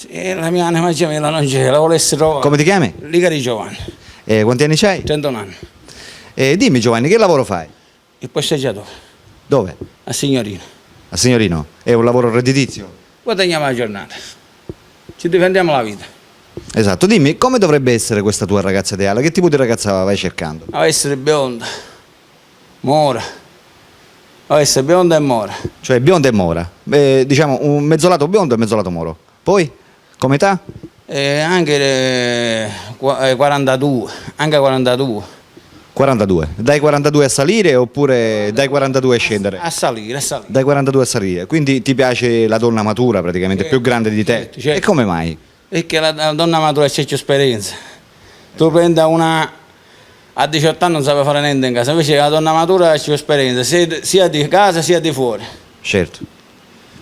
Sì, la mia anima gemella non c'è, la volessi trovare. Come ti chiami? Ligari Giovanni, Quanti anni c'hai? 31 anni. Dimmi Giovanni, che lavoro fai? Il posteggiatore, Dove? a Signorino. A Signorino? È un lavoro redditizio? Guadagniamo la giornata. Ci difendiamo la vita. Esatto, dimmi, come dovrebbe essere questa tua ragazza ideale? Che tipo di ragazza vai cercando? Deve essere bionda, mora. Deve essere bionda e mora. Cioè bionda e mora, diciamo un mezzolato biondo e mezzolato moro. Poi, come età? Anche 42, anche 42. 42. Dai 42 a salire oppure dai 42 a scendere? A salire, a salire. Dai 42 a salire, quindi ti piace la donna matura praticamente, più grande di te? Certo. E come mai? Perché la donna matura c'è più esperienza. Tu prendi una a 18 anni non sapeva fare niente in casa, invece la donna matura c'è più esperienza, sia di casa sia di fuori. Certo.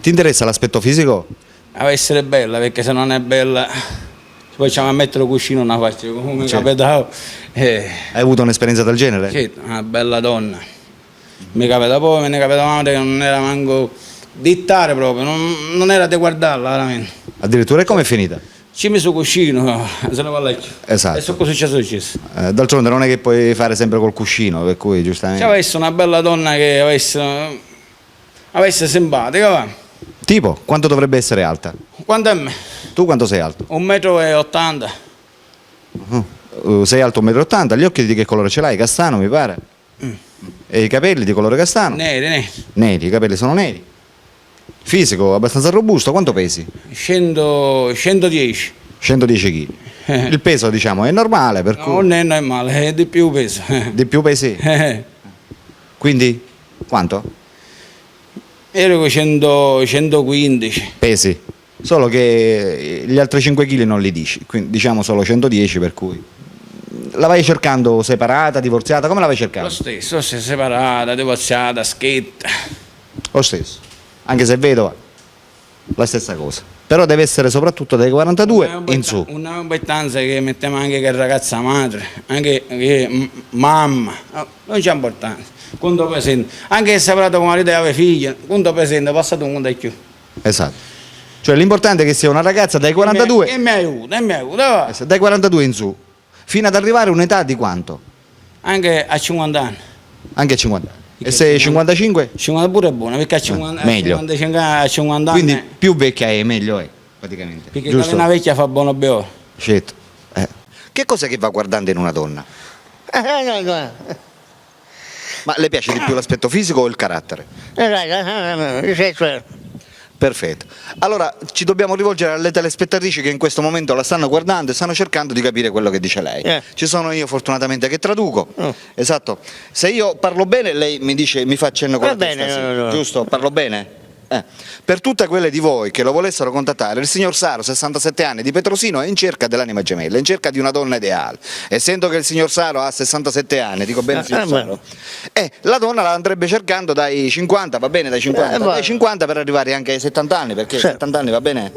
Ti interessa l'aspetto fisico? Deve essere bella, perché se non è bella ci facciamo a mettere il cuscino una faccia, come mi Certo. capitava. Hai avuto un'esperienza del genere? Certo, una bella donna. Mi capita poi, me ne capita madre che non era manco dittare proprio, non era di guardarla veramente. Addirittura, e come è finita? Ci mi sul cuscino, se ne va a letto. Esatto. E so cosa è successo. D'altronde non è che puoi fare sempre col cuscino, per cui Se giustamente... avesse una bella donna che avesse simpatica, va. Tipo, quanto dovrebbe essere alta? Quanto è me? Tu quanto sei alto? 1,80 m. Sei alto 1,80 m, gli occhi di che colore ce l'hai? Castano mi pare. E i capelli di colore castano? Neri, neri. Neri, i capelli sono neri. Fisico abbastanza robusto, quanto pesi? 110. 110 kg. Il peso diciamo è normale, per cui Non è male, è di più peso. di più pesi. Quindi quanto? Ero con 115. Pesi. Solo che gli altri 5 kg non li dici, quindi diciamo solo 110, per cui la vai cercando separata, divorziata, come la vai cercando? Lo stesso, si è separata, divorziata, schietta. Lo stesso, anche se è vedova, la stessa cosa. Però deve essere soprattutto dai 42 in su. Una importanza che mettiamo anche che ragazza madre, anche che mamma, non c'è importanza. Quando presente, anche se è separato con marito e aveva figli, quando presente, passato un conto è più. Esatto. Cioè l'importante è che sia una ragazza dai 42, E mi aiuta, va. dai 42 in su, fino ad arrivare a un'età di quanto? Anche a 50 anni. Anche a 50 anni. E se 55? 50 pure è buono, perché a 50, meglio. a 55 anni, a 50 anni, Quindi più vecchia è meglio è, praticamente. perché Giusto? una vecchia fa buono bevo. Certo. Che cos'è che va guardando in una donna? Ma le piace di più l'aspetto fisico o il carattere? Perfetto. Allora ci dobbiamo rivolgere alle telespettatrici che in questo momento la stanno guardando e stanno cercando di capire quello che dice lei. Ci sono io fortunatamente che traduco. Esatto. Se io parlo bene lei mi dice, mi fa cenno con la testa, sì. Giusto? Parlo bene? Per tutte quelle di voi che lo volessero contattare, il signor Saro, 67 anni, di Petrosino, è in cerca dell'anima gemella, è in cerca di una donna ideale. Essendo che il signor Saro ha 67 anni, dico bene signor Saro, la donna la andrebbe cercando dai 50, va bene, dai 50, dai 50 per arrivare anche ai 70 anni, perché 70 anni va bene?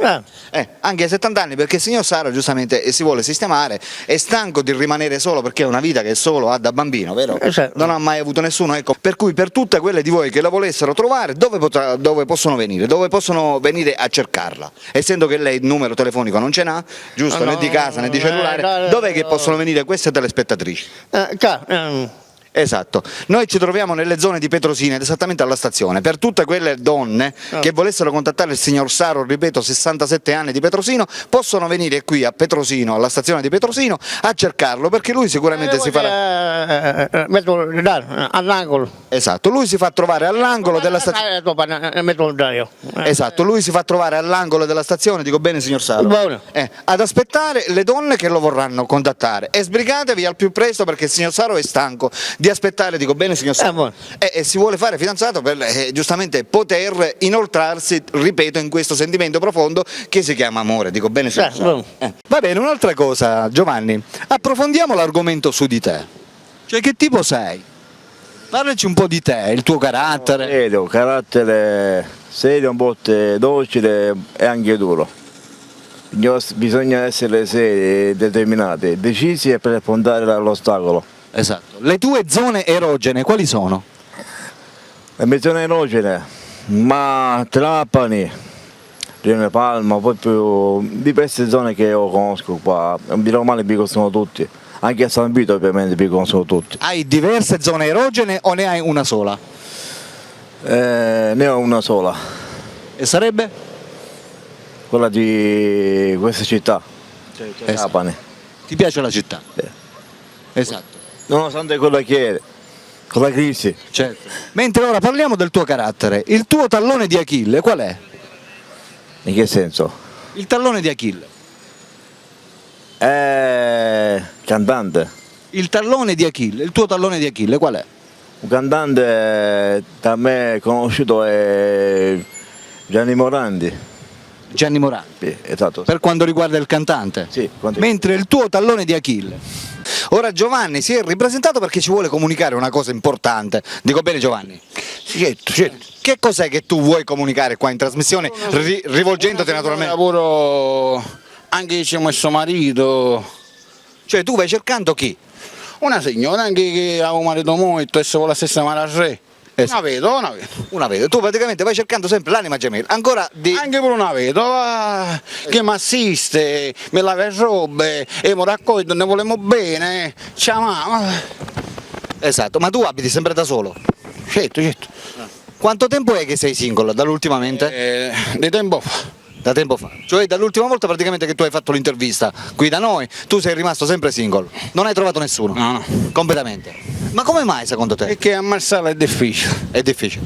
Anche ai 70 anni, perché il signor Saro giustamente si vuole sistemare, è stanco di rimanere solo perché è una vita che solo ha da bambino, vero? Non ha mai avuto nessuno, ecco. Per cui per tutte quelle di voi che la volessero trovare, dove possono venire? Dove possono venire a cercarla? Essendo che lei il numero telefonico non ce n'ha, giusto, né di casa né di cellulare, dov'è che possono venire queste telespettatrici? Esatto, noi ci troviamo nelle zone di Petrosino, esattamente alla stazione. Per tutte quelle donne che volessero contattare il signor Saro, ripeto, 67 anni, di Petrosino, possono venire qui a Petrosino, alla stazione di Petrosino, a cercarlo, perché lui sicuramente si farà... all'angolo. Esatto, lui si fa trovare all'angolo della stazione. Esatto, lui si fa trovare all'angolo della stazione, dico bene signor Saro? Ad aspettare le donne che lo vorranno contattare. E sbrigatevi al più presto perché il signor Saro è stanco di aspettare, dico bene signor Saro? E si vuole fare fidanzato per giustamente poter inoltrarsi, ripeto, in questo sentimento profondo che si chiama amore, dico bene signor Saro? Va bene, un'altra cosa Giovanni, approfondiamo l'argomento su di te, cioè che tipo sei? Parlaci un po' di te, il tuo carattere. Serio, carattere serio, un po' docile e anche duro. Bisogna essere seri, determinati, decisi per affrontare l'ostacolo. Esatto. Le tue zone erogene quali sono? Le mie zone erogene, ma Trapani, Rione Palma, poi più di queste zone che io conosco qua, di normale vi conoscono tutti, anche a San Vito ovviamente vi conoscono tutti. Hai diverse zone erogene o ne hai una sola? Ne ho una sola, E sarebbe? quella di questa città, Trapani. Ti piace la città? Sì. Esatto. Nonostante quello che è, con la crisi. Certo. Mentre ora parliamo del tuo carattere, il tuo tallone di Achille qual è? In che senso? Il tallone di Achille. Cantante. Il tallone di Achille, il tuo tallone di Achille qual è? Un cantante da me conosciuto è Gianni Morandi. Gianni Morandi. Sì, esatto. Per quanto riguarda il cantante. Sì, Mentre il tuo tallone di Achille. Ora Giovanni si è ripresentato perché ci vuole comunicare una cosa importante. Dico bene Giovanni? Certo, certo. Che cos'è che tu vuoi comunicare qua in trasmissione, rivolgendoti naturalmente? Lavoro anche io con suo marito. Cioè tu vai cercando chi? Una signora anche che ha un marito molto e se vuole la stessa mararre. Una vedova, una vedova. Una vedova. Tu praticamente vai cercando sempre l'anima gemella. Ancora di... Anche per una vedova che mi assiste, mi lava le robe e mi raccoglie, ne volemo bene. Ciao mamma. Esatto, ma tu abiti sempre da solo? Certo, certo. Quanto tempo è che sei single dall'ultimamente? Di tempo fa. Da tempo fa. Cioè dall'ultima volta praticamente che tu hai fatto l'intervista qui da noi, tu sei rimasto sempre single. Non hai trovato nessuno? No, no. Completamente. Ma come mai secondo te? Perché a Marsala è difficile. È difficile.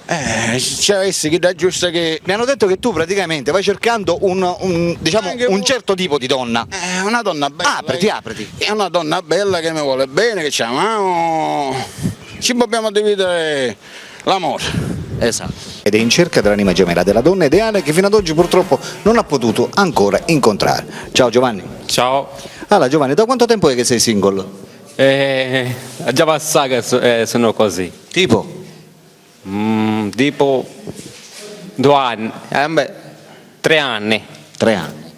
C'è avessi chi da giusto che... Mi hanno detto che tu praticamente vai cercando diciamo, Anche un certo tipo di donna. È una donna bella. Apriti, apriti. È una donna bella che mi vuole bene, che ci amiamo. Ci dobbiamo dividere l'amore. Esatto. Ed è in cerca dell'anima gemella della donna ideale che fino ad oggi purtroppo non ha potuto ancora incontrare. Ciao Giovanni. Ciao, Allora Giovanni, da quanto tempo è che sei single? già passa che sono così. Tipo? Tipo 2 anni, 3 anni. 3 anni.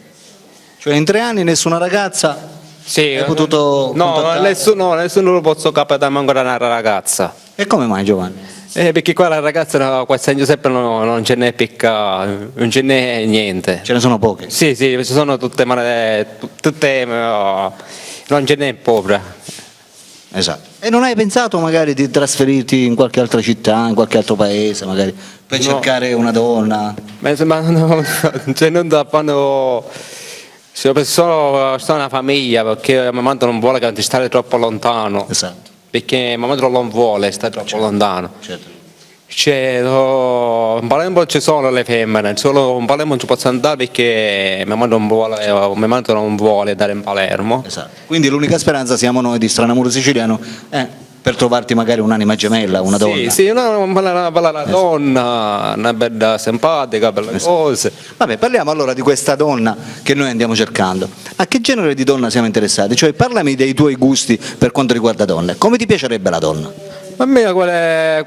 Cioè in 3 anni nessuna ragazza Sì, hai potuto no, contattare? nessuno lo posso capire ancora una ragazza. E come mai Giovanni? Perché qua la ragazza qua a San Giuseppe non ce n'è picca, non ce n'è niente. Ce ne sono poche. Sì, ci sono tutte, non ce n'è povera. Esatto. E non hai pensato magari di trasferirti in qualche altra città, in qualche altro paese, magari per No. cercare una donna? Ma insomma, no, cioè non da quando sono una famiglia, perché mia madre non vuole che stare troppo lontano, Esatto. perché mia madre non vuole stare troppo lontano. Certo. Cioè, in Palermo ci sono le femmine, solo in Palermo non ci posso andare perché mia madre non vuole andare in Palermo. Esatto. Quindi l'unica speranza siamo noi di Stranamuro Siciliano per trovarti magari un'anima gemella, una donna. Sì, una bella donna, una bella simpatica, belle cose. Vabbè, parliamo allora di questa donna che noi andiamo cercando. A che genere di donna siamo interessati? Cioè parlami dei tuoi gusti per quanto riguarda donne. Come ti piacerebbe la donna? Ma mia, qual è?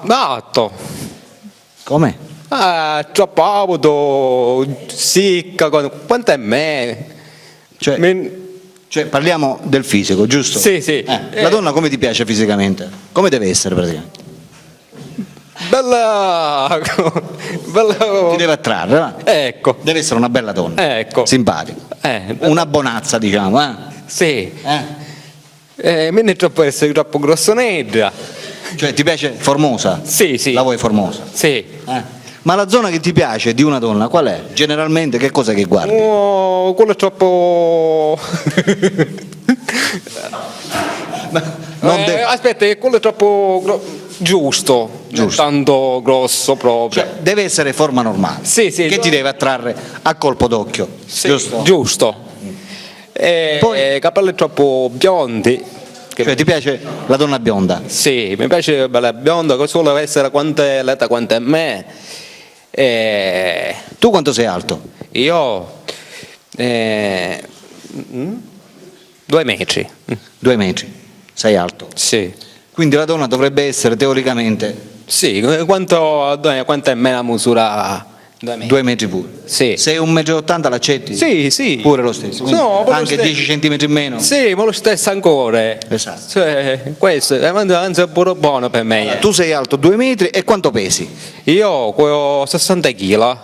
Gatto. Come? Troppo auto, sicca, quanto è me? Cioè parliamo del fisico, giusto? Sì, sì. La donna come ti piace fisicamente? Come deve essere praticamente? Bella, Ti deve attrarre, va? ecco, Deve essere una bella donna. ecco. Simpatica. Una bonazza, diciamo, Sì. Eh? Non è troppo essere troppo grossoneggia. Cioè ti piace formosa? Sì, sì. La vuoi formosa? Sì. Ma la zona che ti piace di una donna qual è? Generalmente che cosa che guardi? Oh, quello è troppo. Aspetta, quello è troppo giusto. Giusto. Tanto grosso proprio. Cioè, deve essere forma normale. Sì, sì. Che ti deve attrarre a colpo d'occhio. Sì, Giusto? giusto. Poi- Capelli troppo biondi. Cioè ti piace la donna bionda? Sì, mi piace bella bionda, che solo deve essere quanto è l'età quanto è me. Tu quanto sei alto? Io 2 metri. 2 metri. Sei alto. Sì. Quindi la donna dovrebbe essere teoricamente Sì, quanto è me la misura 2 metri pure. Sì. Sei 1,80 m l'accetti? Sì, sì. Pure lo stesso. Quindi No, pure lo anche stesso. 10 cm in meno? Sì, ma lo stesso ancora. Esatto. Cioè, questo è anzi è pure buono per me. Tu sei alto 2 metri e quanto pesi? Io ho 60 kg.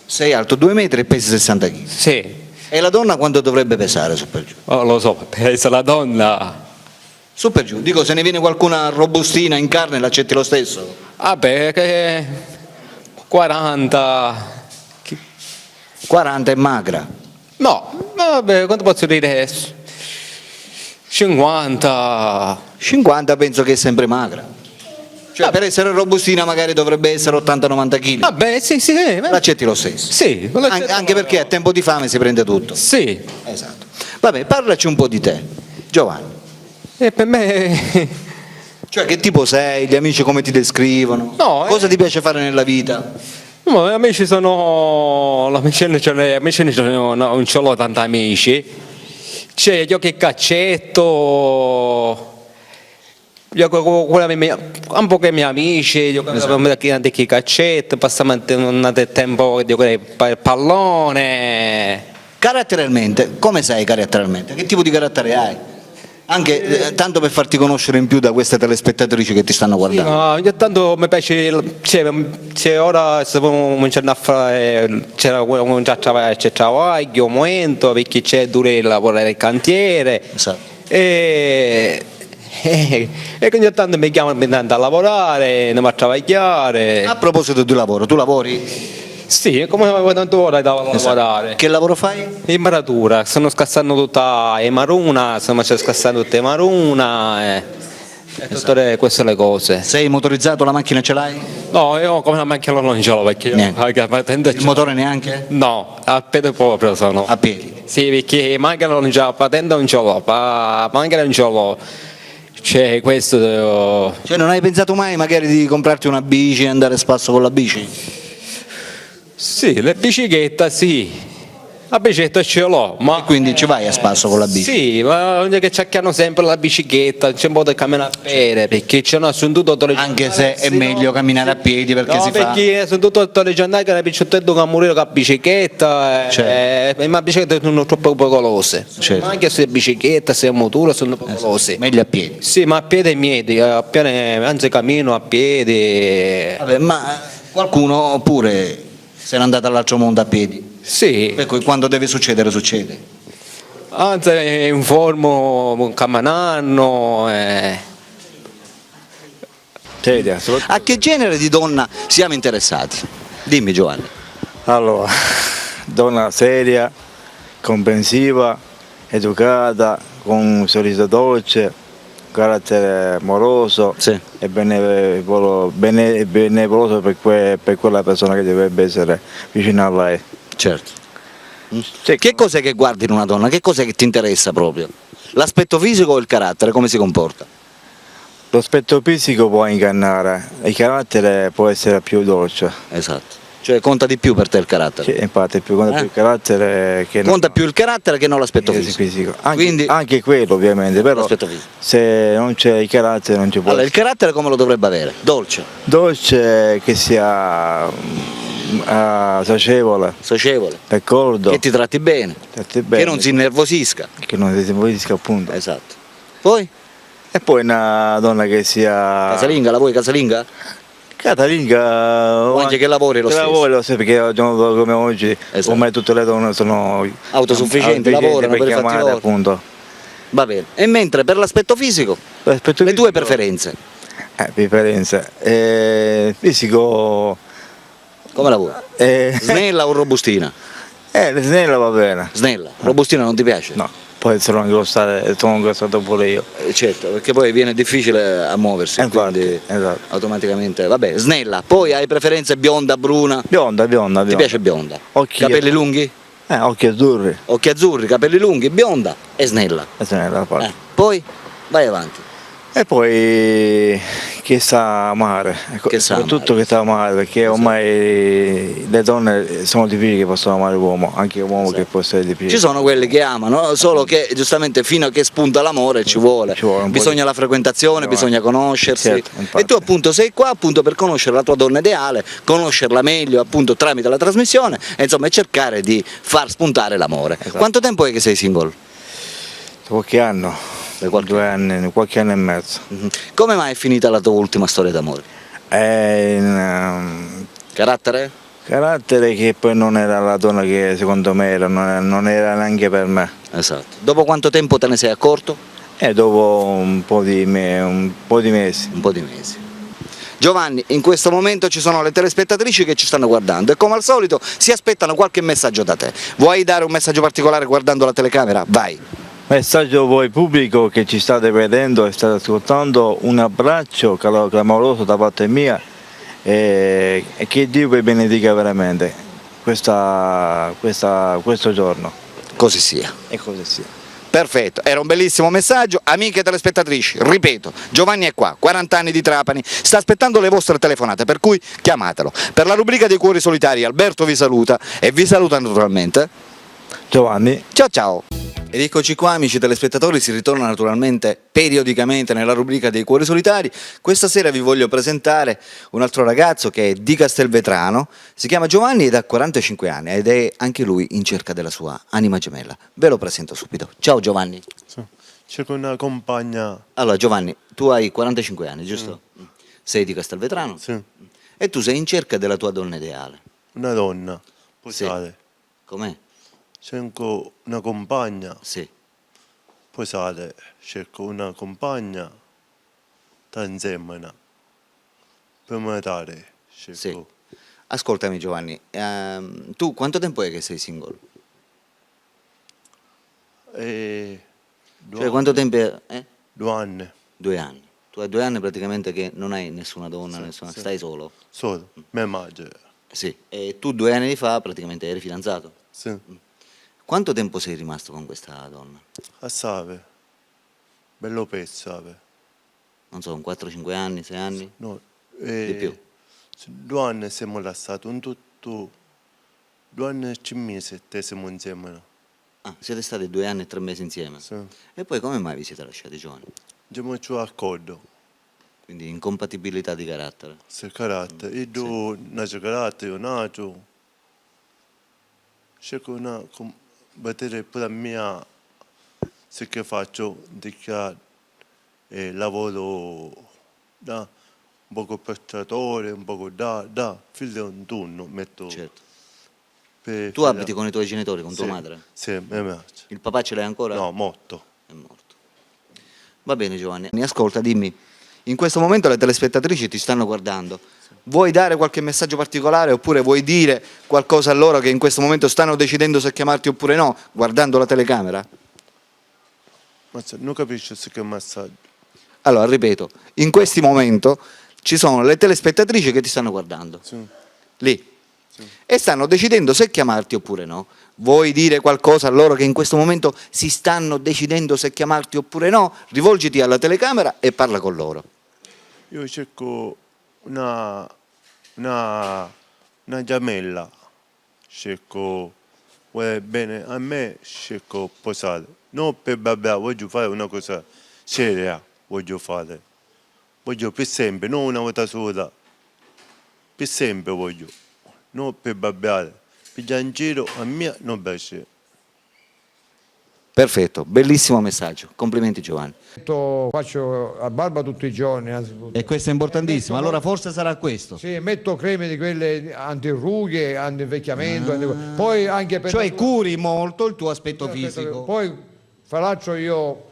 Sei alto 2 metri e pesi 60 kg. Sì. E la donna quanto dovrebbe pesare su per giù? Oh, lo so, pensa la donna. Su per giù, dico se ne viene qualcuna robustina in carne l'accetti lo stesso? Vabbè, che 40. 40 è magra. No, vabbè, quanto posso dire? 50. 50 penso che è sempre magra. Cioè per essere robustina magari dovrebbe essere 80-90 kg. Vabbè, sì, sì. L'accetti lo stesso. Sì, Anche perché a tempo di fame si prende tutto. Sì. Esatto. Vabbè, parlaci un po' di te, Giovanni. E per me. Cioè che tipo sei, gli amici come ti descrivono? No, Cosa ti piace fare nella vita? No, gli amici sono. Amici non ce l'ho tanti amici. C'è giochi a caccetto. Gioco con un po' con i miei amici, giocavo a caccetto, passiamo un tempo a giocare a pallone. Caratterialmente, come sei caratterialmente? Che tipo di carattere hai? Anche tanto per farti conoscere in più da queste telespettatrici che ti stanno guardando. No, ogni tanto mi piace, c'è ora stiamo cominciando a fare, c'è travaglio, aumento, perché c'è dure lavorare il cantiere. Esatto. E ogni tanto mi chiamano a lavorare, andiamo a travagliare. A proposito di lavoro, tu lavori? Sì, come tanto ora da lavorare. Che lavoro fai? In maratura, stanno scassando tutta le maruna, stiamo scassando tutte le maruna e tutte queste le cose. Sei motorizzato, la macchina ce l'hai? No, io come la macchina non ce l'ho perché Il motore neanche? no, a piede proprio sono. A piedi. Sì, perché macchina non ce l'ho, patente non ce l'ho, macchina non ce l'ho. Cioè, questo. Cioè non hai pensato mai magari di comprarti una bici e andare a spasso con la bici? Sì, le biciclette sì. La bicicletta ce l'ho, ma. E quindi ci vai a spasso con la bici? Sì, ma non è che cercano sempre la bicicletta, c'è un po' da camminare a piedi, perché c'è una sono tutto Anche se è meglio camminare a piedi perché no, si fa... perché sono tutto le giornate che la bicicletta che morire con la bicicletta, Certo. ma le biciclette sono troppo pericolose. Certo. Ma anche se bicicletta, se motore sono pericolose. Meglio a piedi. Sì, ma a piedi è meglio, anzi cammino a piedi. Vabbè, ma qualcuno pure se n'è andato all'altro mondo a piedi. Sì, Per cui quando deve succedere, succede. anzi informo camminando. Seria, A che genere di donna siamo interessati? Dimmi Giovanni. allora, donna seria, comprensiva, educata, con un sorriso dolce, carattere amoroso Sì. e benevoloso per quella persona che dovrebbe essere vicino a lei. Certo. Che cos'è che guardi in una donna? Che cos'è che ti interessa proprio? L'aspetto fisico o il carattere? Come si comporta? L'aspetto fisico può ingannare, il carattere può essere più dolce. Esatto. Cioè conta di più per te il carattere? Sì, infatti conta più il carattere che Conta più il carattere che non l'aspetto fisico. Anche, Quindi anche quello ovviamente, però l'aspetto fisico. se non c'è il carattere non ci può Allora, il carattere come lo dovrebbe avere? Dolce, dolce, che sia socievole, socievole, d'accordo, che ti tratti bene, tratti bene, che non si innervosisca. che non si innervosisca appunto. Esatto. Poi? E poi una donna che sia Casalinga, la vuoi casalinga? casalinga O anche che lavori lo che stesso? lavori lo stesso, perché al giorno come oggi Esatto. ormai tutte le donne sono Autosufficienti, lavorano per i fatti chiamare, loro. appunto. Va bene. E mentre per l'aspetto fisico, L'aspetto le tue fisico- preferenze, preferenze. Fisico come la vuoi? Snella o robustina? snella va bene. Snella. Robustina non ti piace? No, poi sono ingrossato pure io. Certo, perché poi viene difficile a muoversi, Infatti, quindi esatto. automaticamente, vabbè, snella. Poi hai preferenze bionda, bruna? Bionda. Ti piace bionda? Occhi- Capelli lunghi? Occhi azzurri. Occhi azzurri, capelli lunghi, bionda e snella. Snella, infatti. Poi vai avanti. E poi che sa amare, ecco, Che sa soprattutto che sa amare, perché ormai le donne sono difficili che possono amare l'uomo, anche l'uomo che può essere difficile. Ci sono quelli che amano, solo che giustamente fino a che spunta l'amore ci vuole. un po' Bisogna di- la frequentazione, bisogna conoscersi. Certo, infatti. E tu appunto sei qua appunto per conoscere la tua donna ideale, conoscerla meglio appunto tramite la trasmissione e insomma cercare di far spuntare l'amore. Esatto. Quanto tempo è che sei single? Qualche anno, Da qualche 2 anni, qualche anno e mezzo. Mhm. Come mai è finita la tua ultima storia d'amore? È Carattere? carattere che poi non era la donna che secondo me era, non era neanche per me. Esatto. Dopo quanto tempo te ne sei accorto? E dopo un po' di mesi. Un po' di mesi. Giovanni, in questo momento ci sono le telespettatrici che ci stanno guardando e come al solito si aspettano qualche messaggio da te. Vuoi dare un messaggio particolare guardando la telecamera? Vai. Messaggio a voi pubblico che ci state vedendo e state ascoltando, un abbraccio clamoroso da parte mia e che Dio vi benedica veramente questo giorno. Così sia. E così sia. Perfetto, era un bellissimo messaggio. Amiche telespettatrici, ripeto, Giovanni è qua, 40 anni di Trapani, sta aspettando le vostre telefonate, per cui chiamatelo. Per la rubrica dei cuori solitari Alberto vi saluta e vi saluta naturalmente Giovanni. ciao ciao. Ed eccoci qua amici telespettatori, si ritorna naturalmente periodicamente nella rubrica dei cuori solitari. Questa sera vi voglio presentare un altro ragazzo che è di Castelvetrano, si chiama Giovanni ed ha 45 anni ed è anche lui in cerca della sua anima gemella. Ve lo presento subito. Ciao Giovanni. Cerco una compagna, Allora Giovanni, tu hai 45 anni, giusto? Sei di Castelvetrano? sì, E tu sei in cerca della tua donna ideale. una donna, posare. Com'è? Cerco una compagna, Sì. posare. Cerco una compagna, da insieme, per matare. Sì. Cerco. Ascoltami Giovanni, tu quanto tempo è che sei single? E due Cioè quanto anni- tempo è? 2 anni, 2 anni. Tu hai 2 anni praticamente che non hai nessuna donna, Sì, nessuna... sì. stai solo? solo, mia madre. Sì. E tu 2 anni fa praticamente eri fidanzato? Sì, Quanto tempo sei rimasto con questa donna? a Save, bello pezzo, Save. Non so, un 4-5 anni, 6 anni? No, Di più? 2 anni siamo lasciati, un tutto, 2 anni e 5 mesi siamo insieme. Ah, siete stati 2 anni e 3 mesi insieme? Sì. E poi come mai vi siete lasciati Giovanni? Abbiamo già accordo. Quindi incompatibilità di carattere. Se carattere, io do nato carattere, io nato. Cerco una battere per la mia, se che faccio, di che lavoro da un poco per trattore, un poco da, figlio un turno, metto. Certo. per Tu fare- abiti con i tuoi genitori, con tua Sì, madre? Sì, mi piace. Il papà ce l'hai ancora? No, morto. È morto. Va bene Giovanni, ascolta, dimmi, in questo momento le telespettatrici ti stanno guardando. Vuoi dare qualche messaggio particolare oppure vuoi dire qualcosa a loro che in questo momento stanno decidendo se chiamarti oppure no, guardando la telecamera? Ma non capisco se che messaggio. Allora, ripeto, in questo momento ci sono le telespettatrici che ti stanno guardando, Sì. lì, e stanno decidendo se chiamarti oppure no. Vuoi dire qualcosa a loro che in questo momento si stanno decidendo se chiamarti oppure no? Rivolgiti alla telecamera e parla con loro. Io cerco una gemella, cerco vuole bene a me, cerco posare. Non per babà, voglio fare una cosa seria, voglio fare. Voglio per sempre, non una volta sola. Per sempre voglio. Non per babbiare. Per in giro a me non piace. Perfetto, bellissimo messaggio. Complimenti Giovanni. Faccio la barba tutti i giorni, innanzitutto. E questo è importantissimo, allora forse sarà questo. Sì, metto creme di quelle antirughe, anti-invecchiamento, poi anche per... Cioè curi molto il tuo aspetto fisico. Poi, fra l'altro io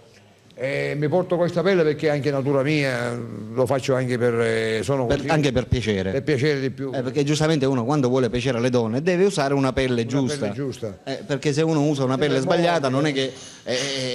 mi porto questa pelle perché è anche natura mia, lo faccio anche per... sono così, Anche per piacere. per piacere di più. Perché giustamente uno quando vuole piacere alle donne deve usare una pelle giusta. pelle giusta. Perché se uno usa una pelle sbagliata non è che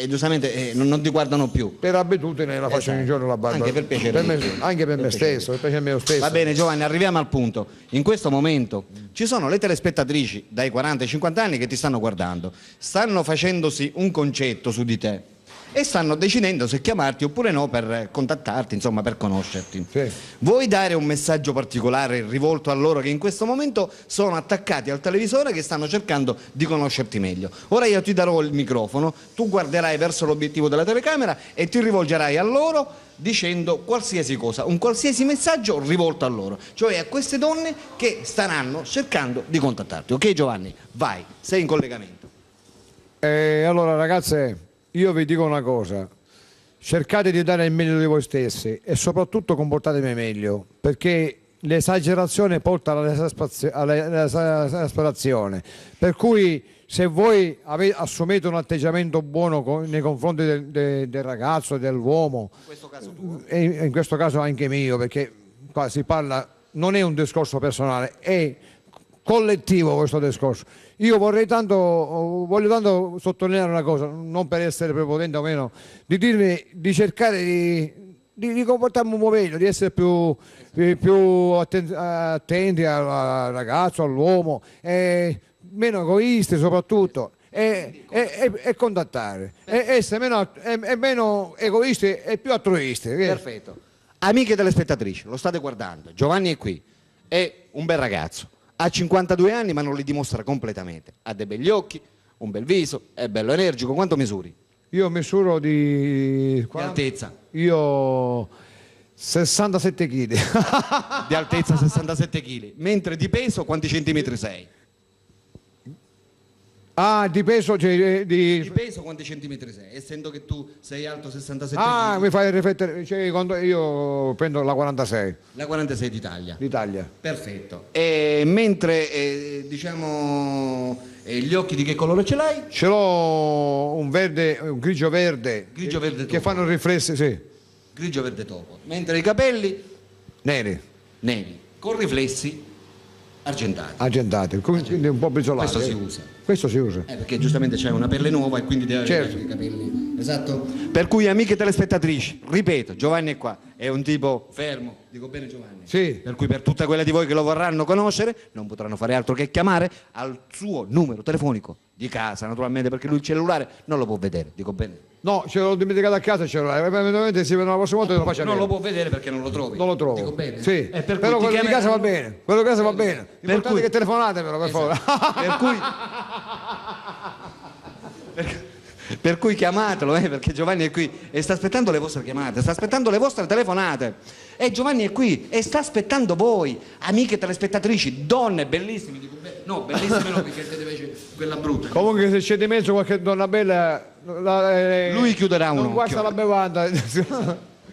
giustamente non ti guardano più. Per abitudine la faccio ogni giorno la barba. Anche per piacere di più. Anche per me stesso, per piacere a me stesso. Va bene Giovanni, arriviamo al punto. In questo momento ci sono le telespettatrici dai 40 ai 50 anni che ti stanno guardando, stanno facendosi un concetto su di te e stanno decidendo se chiamarti oppure no per contattarti, insomma per conoscerti. Sì. Vuoi dare un messaggio particolare rivolto a loro che in questo momento sono attaccati al televisore, che stanno cercando di conoscerti meglio? Ora io ti darò il microfono, tu guarderai verso l'obiettivo della telecamera e ti rivolgerai a loro dicendo qualsiasi cosa, un qualsiasi messaggio rivolto a loro, cioè a queste donne che staranno cercando di contattarti. Ok Giovanni? Vai, sei in collegamento. Allora ragazze, io vi dico una cosa, cercate di dare il meglio di voi stessi e soprattutto comportatevi meglio, perché l'esagerazione porta all'esasperazione, per cui se voi assumete un atteggiamento buono nei confronti del ragazzo, dell'uomo, e in questo caso anche mio, perché qua si parla, non è un discorso personale, è collettivo questo discorso. Io voglio tanto sottolineare una cosa, non per essere prepotente o meno, di dirvi di cercare di comportarmi un po' meglio, di essere più attenti al ragazzo, all'uomo, meno egoisti soprattutto, e contattare, essere meno egoisti e più altruisti. Perfetto. Amiche telespettatrici, lo state guardando, Giovanni è qui, è un bel ragazzo, ha 52 anni ma non li dimostra completamente, ha dei begli occhi, un bel viso, è bello energico. Quanto misuri? Io misuro di altezza? Io 67 kg. Di altezza 67 kg, mentre di peso quanti centimetri sei? Ah, di peso, cioè, Di peso quanti centimetri sei? Essendo che tu sei alto 67 Ah, kg. mi fai riflettere, cioè, quando io prendo la 46 La 46 d'Italia. d'Italia. Perfetto. E mentre gli occhi di che colore ce l'hai? Ce l'ho un verde, un grigio verde, Grigio verde che topo. fanno riflessi, sì, Grigio verde topo. Mentre i capelli neri, neri, con riflessi argentati. argentati, quindi un po' brisolati. Questo si usa. Questo si usa. Perché giustamente c'hai una pelle nuova e quindi deve avere Certo. anche i capelli. Esatto. Per cui amiche telespettatrici, ripeto, Giovanni è qua, è un tipo fermo, dico bene Giovanni? Sì. Per cui per tutte quelle di voi che lo vorranno conoscere, non potranno fare altro che chiamare al suo numero telefonico di casa, naturalmente, perché lui il cellulare non lo può vedere, dico bene? No, ce l'ho dimenticato a casa, ce l'ho. Eventualmente si vede la prossima volta e lo faccio Non vedere. lo può vedere perché non lo trovi. Non lo trovo. Dico bene? Sì. Per cui Però ti quello di chiameranno- casa va bene. Quello di casa va bene. L'importante cui- è che telefonate però, per favore. Per cui per cui chiamatelo, perché Giovanni è qui e sta aspettando le vostre chiamate, sta aspettando le vostre telefonate. E Giovanni è qui e sta aspettando voi, amiche telespettatrici, donne bellissime, dico bene. No, bellissime no, perché te invece quella brutta. Comunque se c'è di mezzo qualche donna bella, Lui chiuderà un non occhio. guasta la bevanda.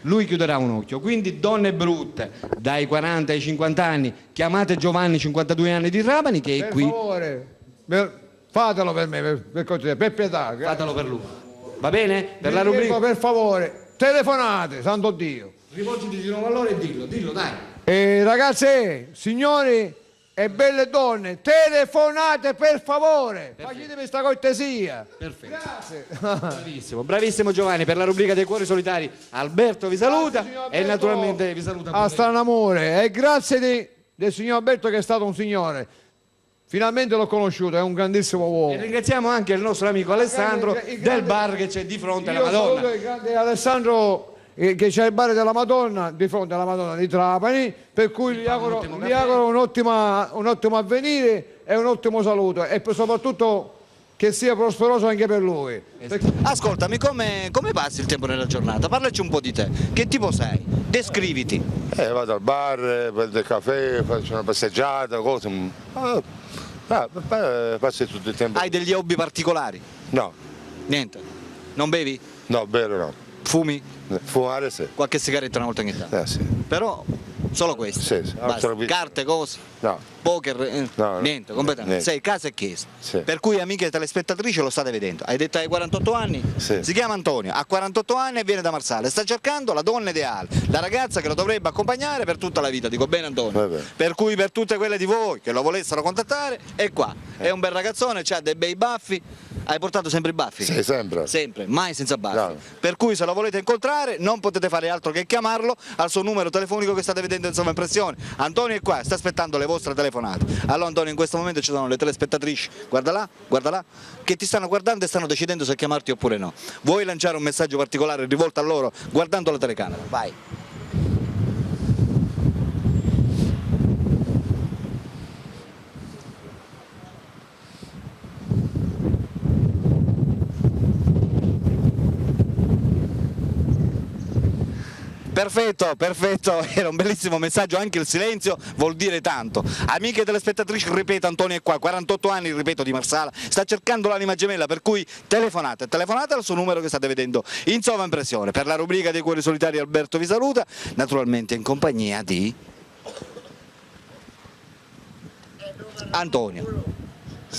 Lui chiuderà un occhio, quindi donne brutte dai 40 ai 50 anni, chiamate Giovanni 52 anni di Trapani che è Per qui, favore, fatelo per me, per cortesia, per pietà. fatelo per lui. Va bene? Per la Vi prego, rubrica. per favore, telefonate, santo Dio. Rivolgiti di nuovo a loro e dillo, dai. Ragazze, signori e belle donne, telefonate per favore. Fatemi questa cortesia. Perfetto. Grazie. Bravissimo, bravissimo Giovanni, per la rubrica dei cuori solitari. Alberto vi saluta Grazie, signor e Alberto. naturalmente vi saluta. A pure. stranamore e grazie del signor Alberto che è stato un signore. Finalmente l'ho conosciuto, è un grandissimo E uomo. ringraziamo anche il nostro amico Alessandro Il grande- del bar che c'è di fronte alla Io Madonna. saluto il grande Alessandro che c'è il bar della Madonna di fronte alla Madonna di Trapani, per cui gli auguro un ottimo avvenire e un ottimo saluto e soprattutto che sia prosperoso anche per lui. Ascoltami, come passi il tempo nella giornata? Parlaci un po' di te. Che tipo sei? Descriviti. Vado al bar, prendo il caffè, faccio una passeggiata, cose. Passi tutto il tempo. Hai degli hobby particolari? No, Niente. Non bevi? no, bere no. Fumi? Fumare sì. Qualche sigaretta una volta ogni tanto? Sì. Però solo questo. Sì, sì. Basta. Altro vi- Carte, cose, No, poker, No, niente, completamente. niente. Sei casa e chiesa. Sì. Per cui amiche telespettatrici lo state vedendo. Hai detto hai 48 anni? Sì. Si chiama Antonio, ha 48 anni e viene da Marsale. Sta cercando la donna ideale, la ragazza che lo dovrebbe accompagnare per tutta la vita. Dico bene Antonio? Va bene. Per cui per tutte quelle di voi che lo volessero contattare, è qua. È un bel ragazzone, ha dei bei baffi, Hai portato sempre i baffi? Sì, sempre. Sempre, mai senza baffi. No. Per cui se lo volete incontrare non potete fare altro che chiamarlo al suo numero telefonico che state vedendo in sovraimpressione. Antonio è qua, sta aspettando le vostre telefonate. Allora Antonio, in questo momento ci sono le telespettatrici, guarda là, che ti stanno guardando e stanno decidendo se chiamarti oppure no. Vuoi lanciare un messaggio particolare rivolto a loro guardando la telecamera? Vai. Perfetto, era un bellissimo messaggio, anche il silenzio vuol dire tanto. Amiche telespettatrici, ripeto, Antonio è qua, 48 anni, ripeto, di Marsala, sta cercando l'anima gemella, per cui telefonate al suo numero che state vedendo in sovraimpressione. Per la rubrica dei Cuori Solitari Alberto vi saluta, naturalmente in compagnia di Antonio,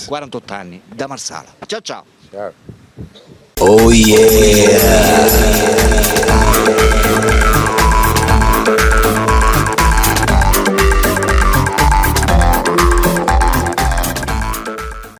48 anni, da Marsala. Ciao ciao. Ciao. Oh yeah!